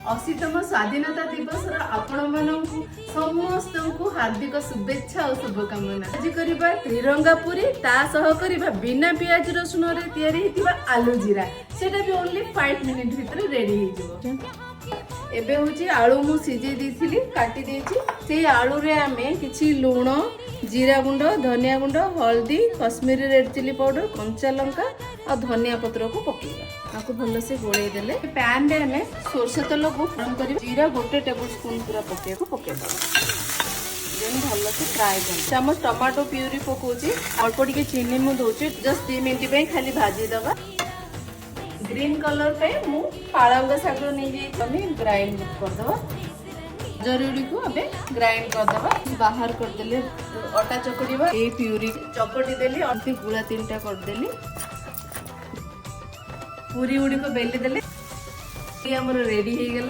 80तम स्वाधीनता दिवस समस्त को हार्दिक शुभेच्छा और शुभकामना। आज करबा त्रिरंगा पूरी ता सह करबा बिना प्याज रसुन रे तयारी हितिबा आलू जीरा सेटा भी ओनली 5 मिनिट भीतर रेडी हो जिवो। एबे होची आलू मु सिजे देथिली काटी देछि से आलू रे आमे किछि लूण जीरा गुंड धनिया गुंड हल्दी कश्मीरी रेड चिली पाउडर कंचा लंका और धनिया पत्र को पकेଇବା आपको भल से गोले देले पैन रे हमें सोरष तेल को गरम कर जीरा 1 टेबल स्पून पूरा पकेଇବା देन भल से फ्राई कर चामच टमाटो प्यूरी पकोची अल्प टिके चीनी मु दोची जस्ट 2 मिनिट पे खाली भाजी दबा। ग्रीन कलर पे मु पालंग शाग नै जे तमे ग्राइंड कर दबा जरूरी को अबे ग्राइंड कर दबा बाहर कर देले आटा चकड़ीबा ए प्यूरी चकड़ी देली अंति गुळा 3टा कर देली पूरी उड़ी को बेली देले ये हमर रेडी हे गेला